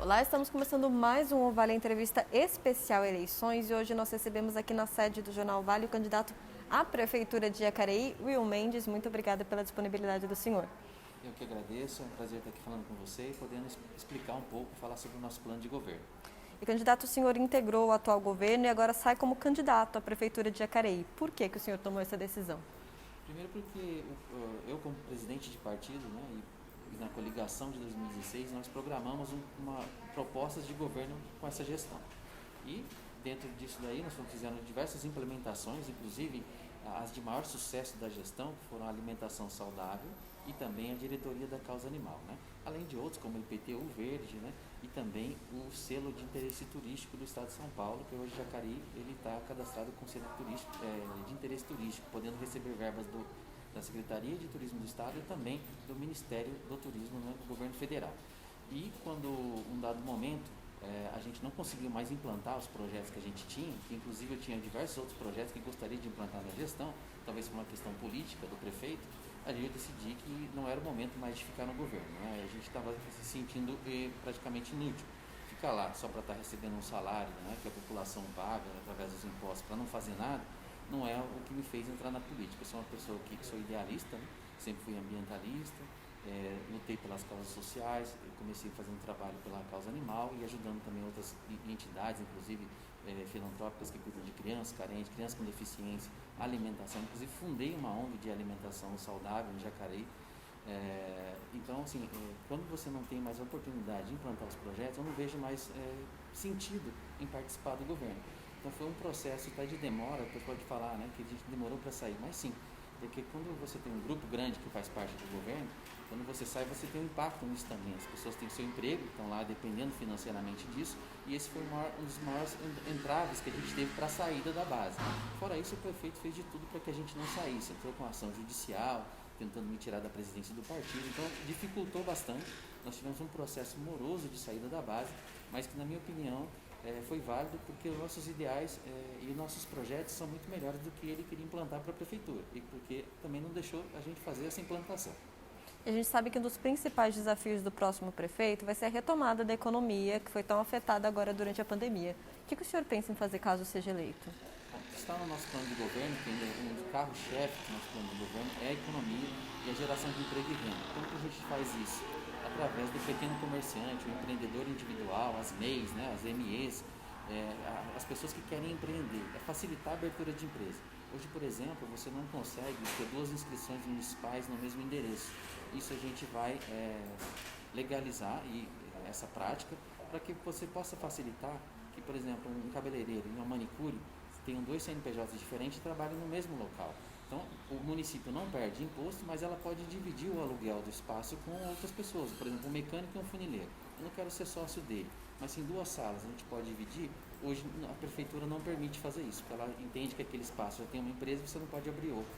Olá, estamos começando mais um Vale Entrevista Especial Eleições e hoje nós recebemos aqui na sede do Jornal Vale o candidato à Prefeitura de Jacareí, Will Mendes. Muito obrigada pela disponibilidade do senhor. Eu que agradeço, é um prazer estar aqui falando com você e podendo explicar um pouco, falar sobre o nosso plano de governo. E candidato, o senhor integrou o atual governo e agora sai como candidato à Prefeitura de Jacareí. Por que o senhor tomou essa decisão? Primeiro porque eu como presidente de partido, né, e na coligação de 2016, nós programamos propostas de governo com essa gestão. E dentro disso daí nós fizemos diversas implementações, inclusive as de maior sucesso da gestão foram a alimentação saudável e também a diretoria da causa animal, né? Além de outros como o IPTU verde, né? E também o selo de interesse turístico do estado de São Paulo, que hoje Jacareí ele está cadastrado com selo turístico, de interesse turístico, podendo receber verbas da Secretaria de Turismo do Estado e também do Ministério do Turismo, né, do governo federal. E quando um dado momento a gente não conseguiu mais implantar os projetos que a gente tinha, que inclusive eu tinha diversos outros projetos que gostaria de implantar na gestão, talvez por uma questão política do prefeito, ali eu decidi que não era o momento mais de ficar no governo, né? A gente estava se sentindo praticamente inútil. Ficar lá só para estar recebendo um salário, né, que a população paga através dos impostos para não fazer nada, não é o que me fez entrar na política. Eu sou uma pessoa que sou idealista, né? Sempre fui ambientalista, lutei pelas causas sociais, eu comecei fazendo trabalho pela causa animal e ajudando também outras entidades, inclusive filantrópicas que cuidam de crianças carentes, crianças com deficiência, alimentação. Inclusive fundei uma ONG de alimentação saudável em Jacareí. Então, assim, quando você não tem mais a oportunidade de implantar os projetos, eu não vejo mais sentido em participar do governo. Então foi um processo até de demora, você pode falar, né, que a gente demorou para sair, mas sim, porque quando você tem um grupo grande que faz parte do governo, quando você sai, você tem um impacto nisso também. As pessoas têm seu emprego, estão lá dependendo financeiramente disso, e esse foi um dos maiores entraves que a gente teve para a saída da base. Fora isso, o prefeito fez de tudo para que a gente não saísse. Entrou com ação judicial, tentando me tirar da presidência do partido, então dificultou bastante. Nós tivemos um processo moroso de saída da base, mas que, na minha opinião, foi válido porque os nossos ideais e os nossos projetos são muito melhores do que ele queria implantar para a prefeitura e porque também não deixou a gente fazer essa implantação. A gente sabe que um dos principais desafios do próximo prefeito vai ser a retomada da economia, que foi tão afetada agora durante a pandemia. O que o senhor pensa em fazer caso seja eleito? Bom, está no nosso plano de governo, que ainda é um dos carros-chefe do nosso plano de governo, é a economia e a geração de emprego e renda. Como que a gente faz isso? Através do pequeno comerciante, o empreendedor individual, as MEIs, né, as MEs, as pessoas que querem empreender, é facilitar a abertura de empresa. Hoje, por exemplo, você não consegue ter 2 inscrições municipais no mesmo endereço. Isso a gente vai legalizar essa prática para que você possa facilitar que, por exemplo, um cabeleireiro e uma manicure tenham 2 CNPJs diferentes e trabalhem no mesmo local. Então, o município não perde imposto, mas ela pode dividir o aluguel do espaço com outras pessoas. Por exemplo, um mecânico e um funileiro. Eu não quero ser sócio dele, mas se em 2 salas a gente pode dividir, hoje a prefeitura não permite fazer isso, porque ela entende que aquele espaço já tem uma empresa e você não pode abrir outro.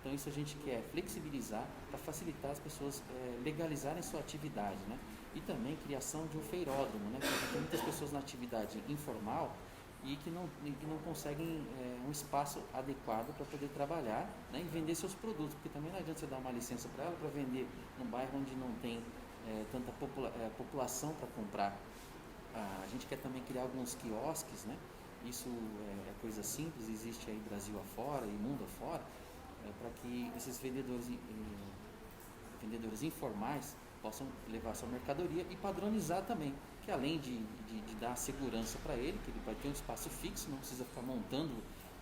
Então, isso a gente quer flexibilizar para facilitar as pessoas legalizarem sua atividade, né? E também criação de um feiródromo, né? Porque tem muitas pessoas na atividade informal e que não conseguem um espaço adequado para poder trabalhar, né, e vender seus produtos, porque também não adianta você dar uma licença para ela para vender num bairro onde não tem tanta população para comprar. A gente quer também criar alguns quiosques, né? Isso é coisa simples, existe aí Brasil afora e mundo afora, para que esses vendedores informais possam levar sua mercadoria e padronizar também, que além de dar segurança para ele, que ele vai ter um espaço fixo, não precisa ficar montando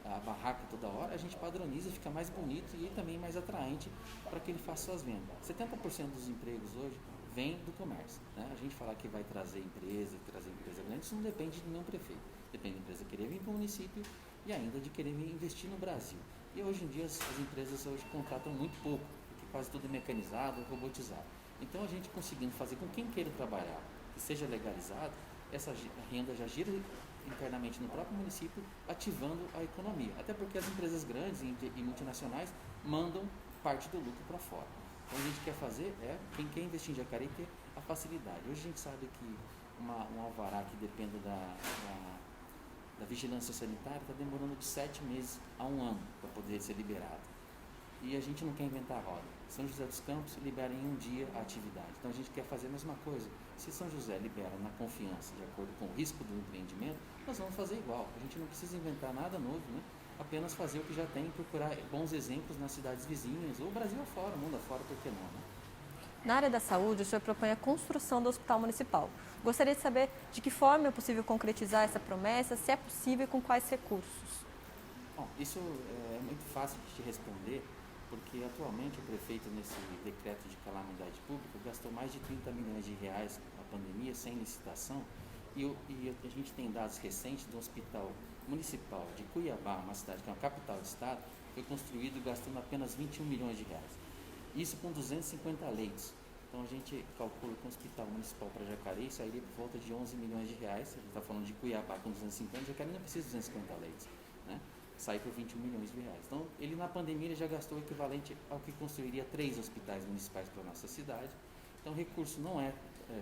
a barraca toda hora, a gente padroniza, fica mais bonito e também mais atraente para que ele faça suas vendas. 70% dos empregos hoje vem do comércio, né? A gente falar que vai trazer empresa grande, isso não depende de nenhum prefeito, depende da empresa querer vir para o município e ainda de querer investir no Brasil. E hoje em dia as empresas hoje contratam muito pouco, porque quase tudo é mecanizado, robotizado. Então a gente conseguindo fazer com quem queira trabalhar, que seja legalizado, essa renda já gira internamente no próprio município, ativando a economia. Até porque as empresas grandes e multinacionais mandam parte do lucro para fora. Então a gente quer fazer quem quer investir em Jacareí ter a facilidade. Hoje a gente sabe que um alvará que depende da vigilância sanitária está demorando de 7 meses a 1 ano para poder ser liberado. e a gente não quer inventar a roda. São José dos Campos libera em um dia a atividade. Então a gente quer fazer a mesma coisa. Se São José libera na confiança, de acordo com o risco do empreendimento, nós vamos fazer igual. A gente não precisa inventar nada novo, né? Apenas fazer o que já tem e procurar bons exemplos nas cidades vizinhas, ou Brasil afora, mundo afora, por que não, né? Na área da saúde, o senhor propõe a construção do Hospital Municipal. Gostaria de saber de que forma é possível concretizar essa promessa, se é possível e com quais recursos. Bom, isso é muito fácil de te responder, porque atualmente o prefeito, nesse decreto de calamidade pública, gastou mais de 30 milhões de reais na pandemia, sem licitação, e a gente tem dados recentes do Hospital Municipal de Cuiabá, uma cidade que é uma capital do estado, foi construído gastando apenas 21 milhões de reais. Isso com 250 leitos. Então a gente calcula que o Hospital Municipal para Jacareí sairia por volta de 11 milhões de reais. A gente está falando de Cuiabá com 250, Jacareí não precisa de 250 leitos, né? Sai por 21 milhões de reais. Então, ele na pandemia ele já gastou o equivalente ao que construiria 3 hospitais municipais para a nossa cidade. Então, o recurso não é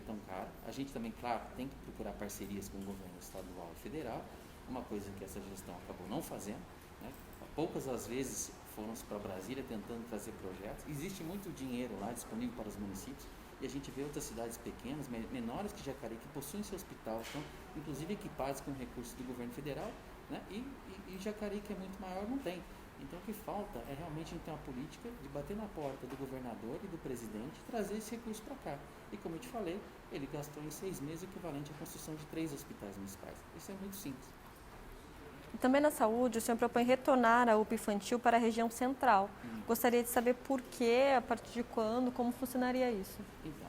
tão caro. A gente também, claro, tem que procurar parcerias com o governo estadual e federal, uma coisa que essa gestão acabou não fazendo, né? Poucas as vezes foram para Brasília tentando trazer projetos. Existe muito dinheiro lá disponível para os municípios, e a gente vê outras cidades pequenas, menores que Jacareí, que possuem seu hospital, estão inclusive equipados com recursos do governo federal, né? E Jacareí, que é muito maior, não tem. Então o que falta é realmente a gente ter uma política de bater na porta do governador e do presidente e trazer esse recurso para cá. E como eu te falei, ele gastou em 6 meses o equivalente à construção de 3 hospitais municipais. Isso é muito simples. E também na saúde, o senhor propõe retornar a UPA infantil para a região central. Gostaria de saber por quê, a partir de quando, como funcionaria isso? Então,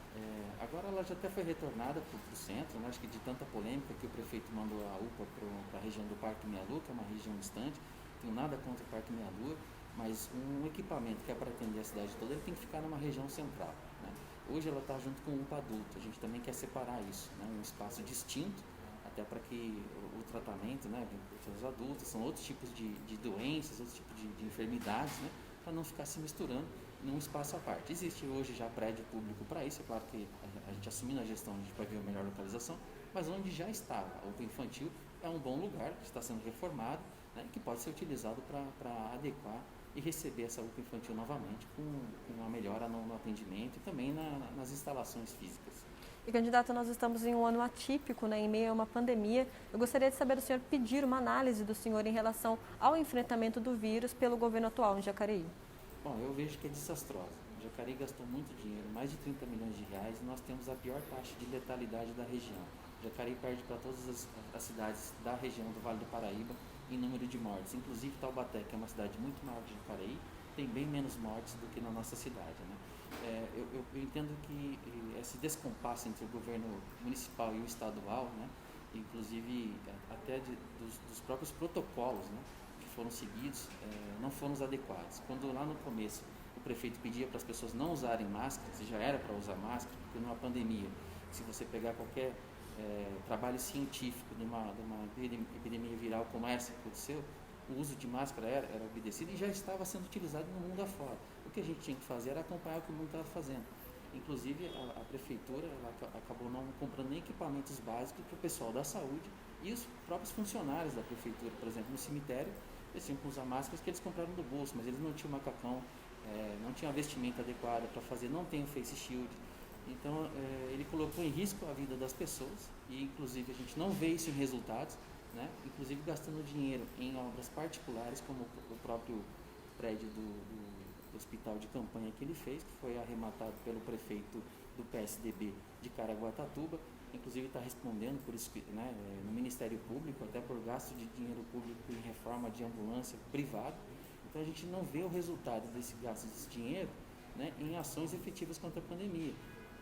agora ela já até foi retornada para o centro, né? Acho que de tanta polêmica que o prefeito mandou a UPA para a região do Parque Meia Lua, que é uma região distante. Não tenho nada contra o Parque Meia Lua, mas um equipamento que é para atender a cidade toda, ele tem que ficar numa região central, né? Hoje ela está junto com o UPA adulto, a gente também quer separar isso, né? Um espaço distinto, até para que o tratamento, né, dos adultos, são outros tipos de doenças, outros tipos de enfermidades, né, para não ficar se misturando num espaço à parte. Existe hoje já prédio público para isso, é claro que a gente assumindo a gestão, a gente vai ver a melhor localização, mas onde já estava a UPA infantil é um bom lugar, que está sendo reformado, né, que pode ser utilizado para adequar e receber essa UPA infantil novamente com uma melhora no atendimento e também nas instalações físicas. E, candidato, nós estamos em um ano atípico, né, em meio a uma pandemia. Eu gostaria de saber do senhor, pedir uma análise do senhor em relação ao enfrentamento do vírus pelo governo atual em Jacareí. Bom, eu vejo que é desastrosa. Jacareí gastou muito dinheiro, mais de 30 milhões de reais, e nós temos a pior taxa de letalidade da região. Jacareí perde para todas as cidades da região do Vale do Paraíba em número de mortes. Inclusive Taubaté, que é uma cidade muito maior que Jacareí, tem bem menos mortes do que na nossa cidade, né? Eu entendo que esse descompasso entre o governo municipal e o estadual, né, inclusive até dos próprios protocolos, né, que foram seguidos, não foram os adequados. Quando lá no começo o prefeito pedia para as pessoas não usarem máscaras, e já era para usar máscara, porque numa pandemia, se você pegar qualquer trabalho científico de uma epidemia viral como essa que aconteceu, o uso de máscara era obedecido e já estava sendo utilizado no mundo afora. O que a gente tinha que fazer era acompanhar o que o mundo estava fazendo. Inclusive, a prefeitura acabou não comprando nem equipamentos básicos para o pessoal da saúde e os próprios funcionários da prefeitura, por exemplo, no cemitério, eles tinham que usar máscaras que eles compraram do bolso, mas eles não tinham macacão, não tinham a vestimenta adequada para fazer, não tem o face shield. Então, ele colocou em risco a vida das pessoas e, inclusive, a gente não vê isso em resultados, né? Inclusive gastando dinheiro em obras particulares, como o próprio prédio do hospital de campanha que ele fez, que foi arrematado pelo prefeito do PSDB de Caraguatatuba, inclusive está respondendo por isso, né, no Ministério Público, até por gasto de dinheiro público em reforma de ambulância privada. Então a gente não vê o resultado desse gasto desse dinheiro, né, em ações efetivas contra a pandemia.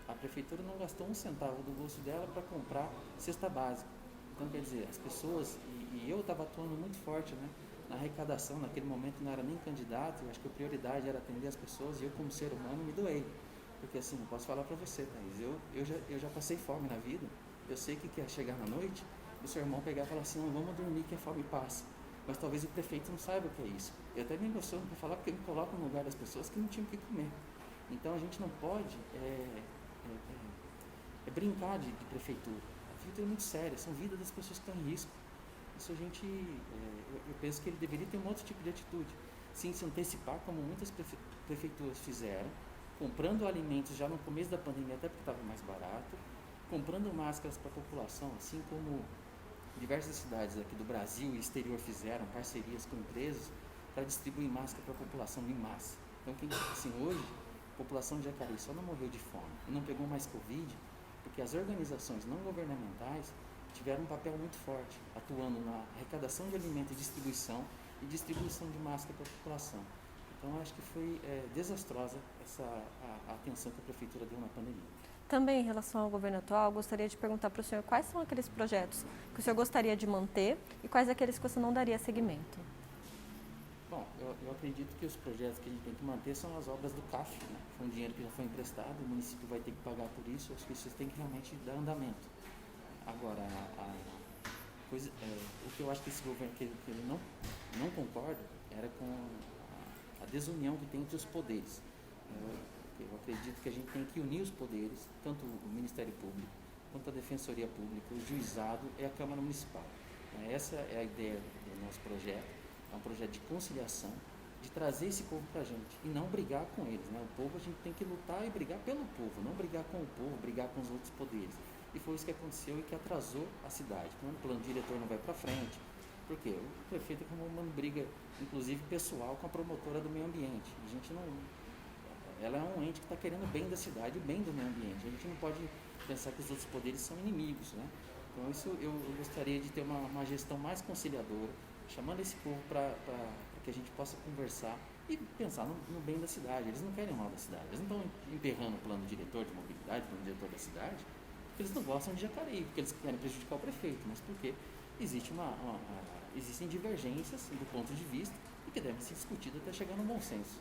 A prefeitura não gastou um centavo do bolso dela para comprar cesta básica. Então, quer dizer, as pessoas, e eu estava atuando muito forte, né, na arrecadação, naquele momento não era nem candidato, eu acho que a prioridade era atender as pessoas, e eu como ser humano me doei. Porque assim, não posso falar para você, Thaís, eu já passei fome na vida, eu sei que quer chegar na noite, e o seu irmão pegar e falar assim, não, vamos dormir que a fome passa. Mas talvez o prefeito não saiba o que é isso. Eu até me emociono para falar porque eu me coloco no lugar das pessoas que não tinham o que comer. Então a gente não pode brincar de prefeitura. A prefeitura é muito séria, são vidas das pessoas que estão em risco. Isso a gente, eu penso que ele deveria ter um outro tipo de atitude. sem se antecipar, como muitas prefeituras fizeram, comprando alimentos já no começo da pandemia, até porque estava mais barato, comprando máscaras para a população, assim como diversas cidades aqui do Brasil e exterior fizeram parcerias com empresas para distribuir máscara para a população em massa. Então, assim, hoje, a população de Jacareí só não morreu de fome e não pegou mais Covid, porque as organizações não governamentais tiveram um papel muito forte, atuando na arrecadação de alimentos e distribuição de máscara para a população. Então, acho que foi desastrosa a atenção que a Prefeitura deu na pandemia. Também em relação ao governo atual, gostaria de perguntar para o senhor quais são aqueles projetos que o senhor gostaria de manter e quais aqueles que você não daria seguimento. Bom, eu acredito que os projetos que a gente tem que manter são as obras do CAF, né? Foi um dinheiro que já foi emprestado, o município vai ter que pagar por isso, acho que isso tem que realmente dar andamento. Agora, o que eu acho que esse governo que ele não concorda era com a desunião que tem entre os poderes. Eu acredito que a gente tem que unir os poderes, tanto o Ministério Público, quanto a Defensoria Pública, o Juizado e a Câmara Municipal. Essa é a ideia do nosso projeto, é um projeto de conciliação, de trazer esse povo para a gente e não brigar com eles. Né? O povo, a gente tem que lutar e brigar pelo povo, não brigar com o povo, brigar com os outros poderes. E foi isso que aconteceu e que atrasou a cidade. Quando o plano diretor não vai para frente, porque o prefeito arrumou uma briga, inclusive pessoal, com a promotora do meio ambiente. A gente não... Ela é um ente que está querendo o bem da cidade, o bem do meio ambiente. A gente não pode pensar que os outros poderes são inimigos, né? Então, isso eu gostaria de ter uma gestão mais conciliadora, chamando esse povo para que a gente possa conversar e pensar no bem da cidade. Eles não querem o mal da cidade. Eles não estão emperrando o plano diretor de mobilidade, o plano diretor da cidade, porque eles não gostam de Jacareí, porque eles querem prejudicar o prefeito, mas porque existem divergências do ponto de vista e que devem ser discutidas até chegar no bom senso.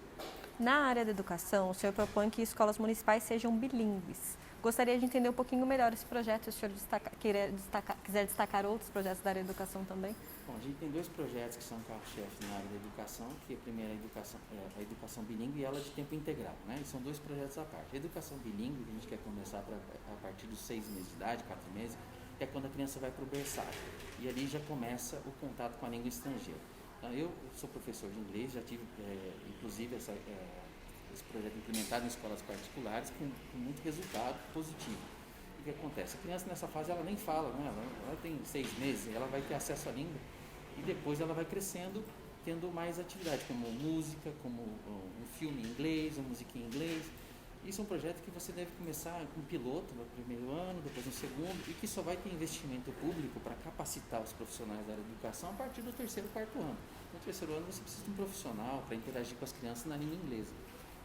Na área da educação, o senhor propõe que escolas municipais sejam bilíngues. Gostaria de entender um pouquinho melhor esse projeto, se o senhor quiser destacar outros projetos da área da educação também. Bom, a gente tem dois projetos que são carro-chefe na área da educação, que a primeira é a educação bilíngue e ela de tempo integral, né? E são dois projetos à parte. A educação bilíngue, que a gente quer começar a partir dos 6 meses de idade, 4 meses, é quando a criança vai para o berçário. E ali já começa o contato com a língua estrangeira. Então, eu sou professor de inglês, já tive, inclusive, esse projeto implementado em escolas particulares com muito resultado positivo. O que acontece? A criança nessa fase ela nem fala, né? Ela tem 6 meses, ela vai ter acesso à língua e depois ela vai crescendo, tendo mais atividade, como música, como um filme em inglês, uma musiquinha em inglês. Isso é um projeto que você deve começar com um piloto no primeiro ano, depois no segundo, e que só vai ter investimento público para capacitar os profissionais da área de educação a partir do terceiro, quarto ano. No terceiro ano você precisa de um profissional para interagir com as crianças na língua inglesa.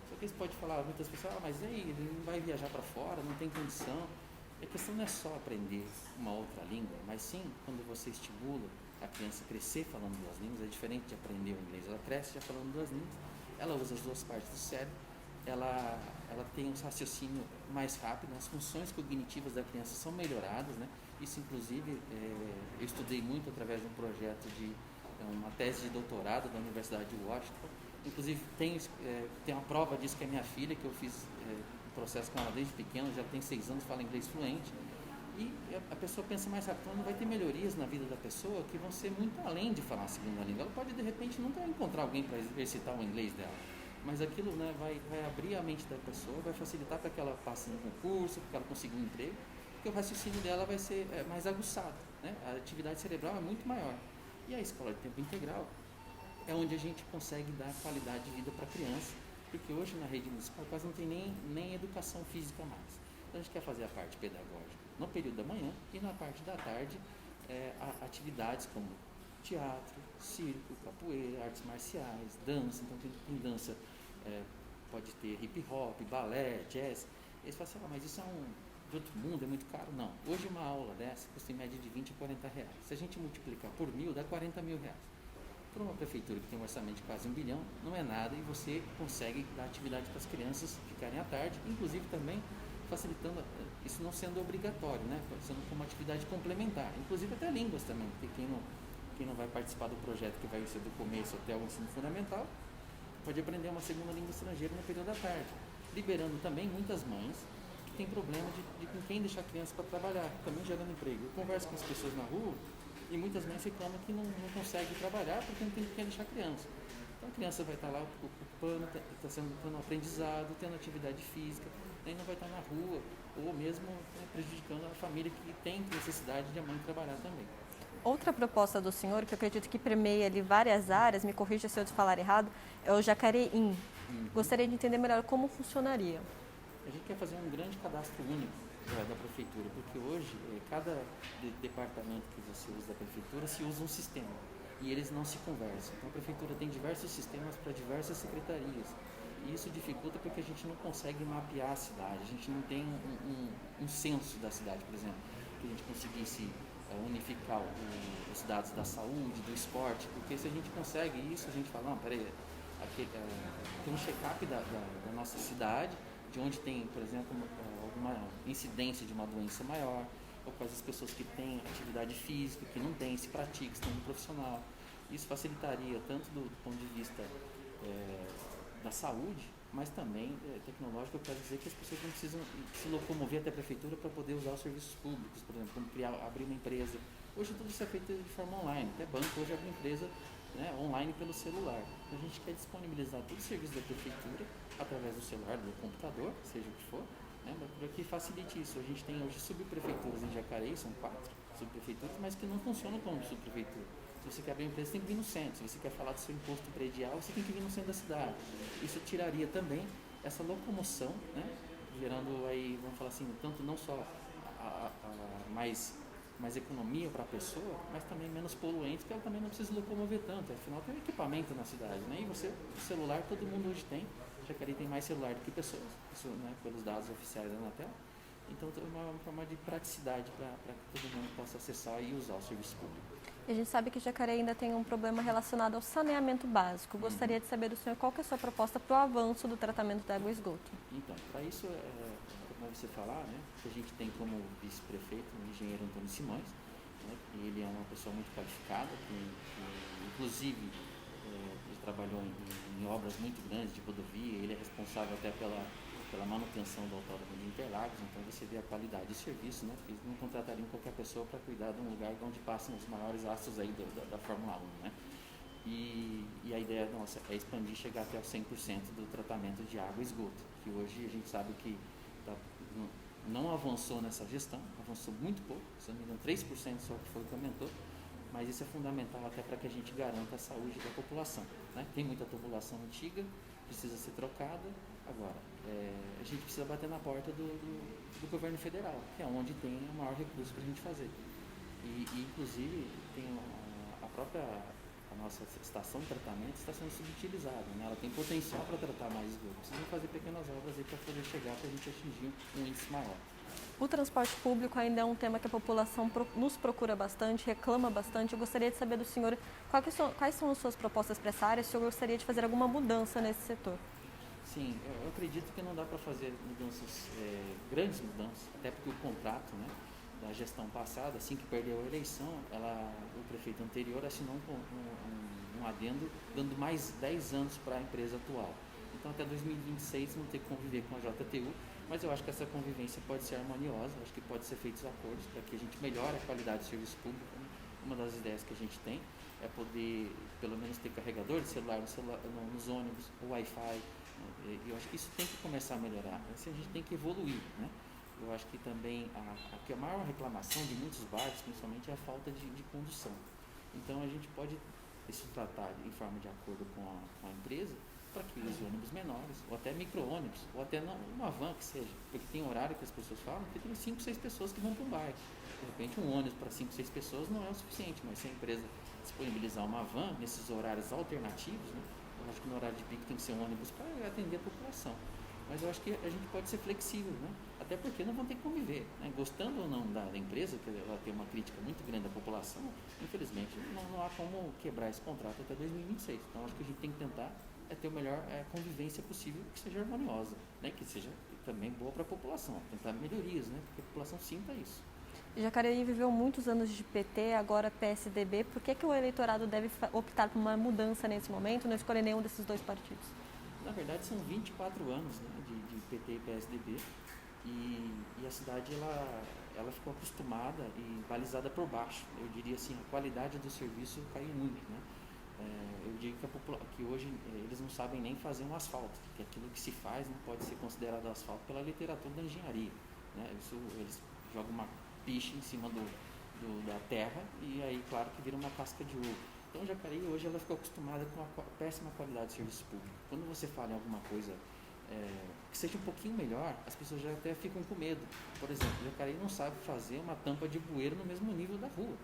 Só que você pode falar, muitas pessoas, mas aí ele não vai viajar para fora, não tem condição. A questão não é só aprender uma outra língua, mas sim quando você estimula a criança a crescer falando duas línguas, é diferente de aprender o inglês. Ela cresce já falando duas línguas, ela usa as duas partes do cérebro, ela tem um raciocínio mais rápido, as funções cognitivas da criança são melhoradas, né? Isso, inclusive, eu estudei muito através de um projeto uma tese de doutorado da Universidade de Washington. Inclusive, tem uma prova disso que é minha filha, que eu fiz um processo com ela desde pequena, já tem 6 anos, fala inglês fluente. E a pessoa pensa mais rápido, então vai ter melhorias na vida da pessoa que vão ser muito além de falar a segunda língua. Ela pode, de repente, nunca encontrar alguém para exercitar o inglês dela. Mas aquilo, né, vai abrir a mente da pessoa, vai facilitar para que ela passe no concurso, para que ela consiga um emprego, porque o raciocínio dela vai ser mais aguçado, né? A atividade cerebral é muito maior. E a escola de tempo integral é onde a gente consegue dar qualidade de vida para a criança, porque hoje na rede municipal quase não tem nem educação física mais. Então a gente quer fazer a parte pedagógica no período da manhã e na parte da tarde atividades como teatro, circo, capoeira, artes marciais, dança. Então tem dança, pode ter hip hop, balé, jazz. Eles falam assim, mas isso de outro mundo, é muito caro. Não, hoje uma aula dessa custa em média de 20 a 40 reais. Se a gente multiplicar por 1.000, dá 40 mil reais. Para uma prefeitura que tem um orçamento de quase 1 bilhão, não é nada e você consegue dar atividade para as crianças ficarem à tarde, inclusive também facilitando, isso não sendo obrigatório, né? Sendo como uma atividade complementar, inclusive até línguas também, porque quem não vai participar do projeto que vai ser do começo até o ensino fundamental, pode aprender uma segunda língua estrangeira no período da tarde, liberando também muitas mães que têm problema de com quem deixar a criança para trabalhar, também gerando emprego. Eu converso com as pessoas na rua e muitas mães reclamam que não conseguem trabalhar porque não tem quem deixar a criança. Então a criança vai estar lá ocupando, está sendo tendo um aprendizado, tendo atividade física, nem não vai estar na rua, ou mesmo, né, prejudicando a família que tem necessidade de a mãe trabalhar também. Outra proposta do senhor, que eu acredito que permeia ali várias áreas, me corrija se eu falar errado, é o Jacareí. Gostaria de entender melhor como funcionaria. A gente quer fazer um grande cadastro único da prefeitura, porque hoje cada departamento que você usa da prefeitura se usa um sistema e eles não se conversam. Então a prefeitura tem diversos sistemas para diversas secretarias e isso dificulta porque a gente não consegue mapear a cidade, a gente não tem um censo da cidade, por exemplo, que a gente conseguisse unificar os dados da saúde, do esporte, porque se a gente consegue isso, a gente fala, não, peraí, aqui, tem um check-up da nossa cidade, de onde tem, por exemplo, alguma incidência de uma doença maior, ou quais as pessoas que têm atividade física, que não têm, se praticam, estão no profissional. Isso facilitaria tanto do ponto de vista da saúde, mas também tecnológico. Eu quero dizer que as pessoas não precisam se locomover até a prefeitura para poder usar os serviços públicos, por exemplo, como abrir uma empresa. Hoje tudo isso é feito de forma online, até banco hoje abre empresa, né, online pelo celular. Então a gente quer disponibilizar todo o serviço da prefeitura através do celular, do computador, seja o que for, né, para que facilite isso. A gente tem hoje subprefeituras em Jacareí, são 4 subprefeituras, mas que não funcionam como subprefeitura. Se você quer abrir uma empresa, você tem que vir no centro. Se você quer falar do seu imposto predial, você tem que vir no centro da cidade. Isso tiraria também essa locomoção, né, gerando aí, vamos falar assim, tanto não só mais economia para a pessoa, mas também menos poluentes, que ela também não precisa locomover tanto. Afinal, tem equipamento na cidade, né? E você, o celular, todo mundo hoje tem. Jacareí tem mais celular do que pessoas, isso, né, pelos dados oficiais da Anatel. Então, é uma forma de praticidade para que todo mundo possa acessar e usar o serviço público. E a gente sabe que Jacareí ainda tem um problema relacionado ao saneamento básico. Gostaria de saber do senhor qual que é a sua proposta para o avanço do tratamento da água e esgoto. Então, para isso, como você falar, né, que a gente tem como vice-prefeito o engenheiro Antônio Simões, né, e ele é uma pessoa muito qualificada, que inclusive ele trabalhou em obras muito grandes de rodovia, ele é responsável até pela manutenção do autódromo de Interlagos, então você vê a qualidade de serviço, né? Porque eles não contratariam qualquer pessoa para cuidar de um lugar onde passam os maiores astros aí da Fórmula 1, né? E a ideia nossa é expandir, chegar até o 100% do tratamento de água e esgoto, que hoje a gente sabe que não avançou nessa gestão, avançou muito pouco, se não me engano 3% só que foi o que aumentou, mas isso é fundamental até para que a gente garanta a saúde da população, né? Tem muita tubulação antiga, precisa ser trocada. Agora, a gente precisa bater na porta do governo federal, que é onde tem o maior recurso para a gente fazer. E inclusive, tem a nossa estação de tratamento está sendo subutilizada, né? Ela tem potencial para tratar mais esgoto. Precisam fazer pequenas obras aí para poder chegar, para a gente atingir um índice maior. O transporte público ainda é um tema que a população nos procura bastante, reclama bastante. Eu gostaria de saber do senhor quais são as suas propostas para essa área, se o senhor gostaria de fazer alguma mudança nesse setor. Sim, eu acredito que não dá para fazer mudanças, grandes mudanças, até porque o contrato, né, da gestão passada, assim que perdeu a eleição, o prefeito anterior assinou um adendo dando mais 10 anos para a empresa atual. Então até 2026 vão ter que conviver com a JTU, mas eu acho que essa convivência pode ser harmoniosa, acho que pode ser feitos acordos para que a gente melhore a qualidade do serviço público. Uma das ideias que a gente tem é poder, pelo menos, ter carregador de celular nos ônibus, o Wi-Fi. Eu acho que isso tem que começar a melhorar, assim, a gente tem que evoluir, né? Eu acho que também a maior reclamação de muitos bairros, principalmente, é a falta de condução. Então a gente pode se tratar em forma de acordo com a empresa para que os ônibus menores, ou até micro-ônibus, ou até uma van que seja, porque tem horário que as pessoas falam que tem 5, 6 pessoas que vão para um bairro. De repente um ônibus para 5, 6 pessoas não é o suficiente, mas se a empresa disponibilizar uma van nesses horários alternativos, né? Eu acho que no horário de pico tem que ser um ônibus para atender a população. Mas eu acho que a gente pode ser flexível, né? Até porque não vão ter que conviver, né? Gostando ou não da empresa, que ela tem uma crítica muito grande da população, infelizmente não há como quebrar esse contrato até 2026. Então acho que a gente tem que tentar ter a melhor convivência possível, que seja harmoniosa, né? Que seja também boa para a população, tentar melhorias, né? Porque a população sinta isso. Jacareí viveu muitos anos de PT, agora PSDB. Por que o eleitorado deve optar por uma mudança nesse momento, não escolher nenhum desses dois partidos? Na verdade, são 24 anos, né, de PT e PSDB, e a cidade ela ficou acostumada e balizada por baixo. Eu diria assim, a qualidade do serviço caiu muito, né? eu digo que hoje eles não sabem nem fazer um asfalto, que aquilo que se faz não pode ser considerado asfalto pela literatura da engenharia, né? Eles jogam uma piche em cima da terra e aí, claro, que vira uma casca de uva. Então, Jacareí hoje ela ficou acostumada com a péssima qualidade de serviço público. Quando você fala em alguma coisa que seja um pouquinho melhor, as pessoas já até ficam com medo. Por exemplo, Jacareí não sabe fazer uma tampa de bueiro no mesmo nível da rua.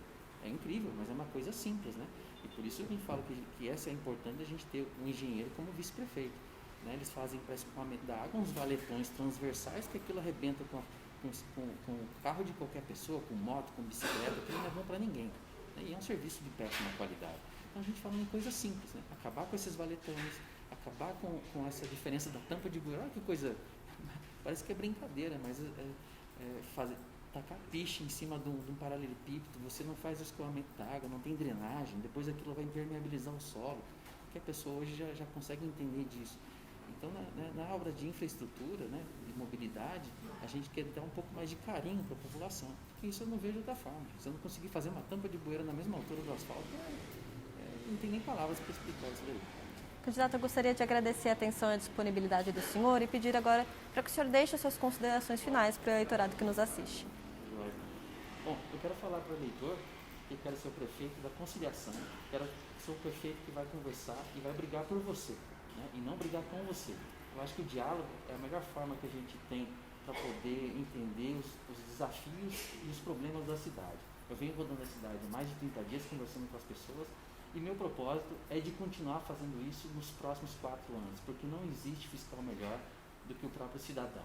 É incrível, mas é uma coisa simples, né? E por isso eu falo que essa é importante a gente ter um engenheiro como vice-prefeito, né? Eles fazem para escoamento da água uns valetões transversais que aquilo arrebenta com o carro de qualquer pessoa, com moto, com bicicleta, que não é bom para ninguém, né? E é um serviço de péssima qualidade. Então a gente fala em coisa simples, né? Acabar com esses valetões, acabar com essa diferença da tampa de bueiro. Olha que coisa, parece que é brincadeira, mas tacar piche em cima de um paralelepípedo, você não faz o escoamento da água, não tem drenagem, depois aquilo vai impermeabilizar o solo. Qualquer pessoa hoje já consegue entender disso. Então, na obra de infraestrutura, né, de mobilidade, a gente quer dar um pouco mais de carinho para a população. Isso eu não vejo de outra forma. Se eu não conseguir fazer uma tampa de bueiro na mesma altura do asfalto, não tem nem palavras para explicar isso daí. Candidato, eu gostaria de agradecer a atenção e a disponibilidade do senhor e pedir agora para que o senhor deixe as suas considerações finais para o eleitorado que nos assiste. Bom, eu quero falar para o eleitor que eu quero ser o prefeito da conciliação, quero ser o prefeito que vai conversar e vai brigar por você, né? E não brigar com você. Eu acho que o diálogo é a melhor forma que a gente tem para poder entender os desafios e os problemas da cidade. Eu venho rodando a cidade há mais de 30 dias conversando com as pessoas e meu propósito é de continuar fazendo isso nos próximos 4 anos, porque não existe fiscal melhor do que o próprio cidadão.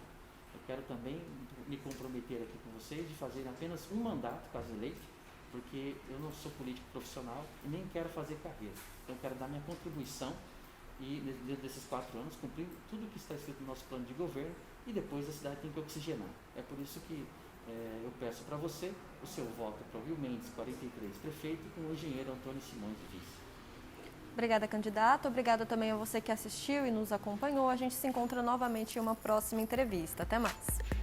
Eu quero também me comprometer aqui com vocês de fazer apenas um mandato, caso eleito, porque eu não sou político profissional e nem quero fazer carreira. Então eu quero dar minha contribuição e dentro desses 4 anos cumprir tudo o que está escrito no nosso plano de governo e depois a cidade tem que oxigenar. É por isso que eu peço para você o seu voto para o Will Mendes, 43, prefeito, com o engenheiro Antônio Simões, vice. Obrigada, candidato. Obrigada também a você que assistiu e nos acompanhou. A gente se encontra novamente em uma próxima entrevista. Até mais.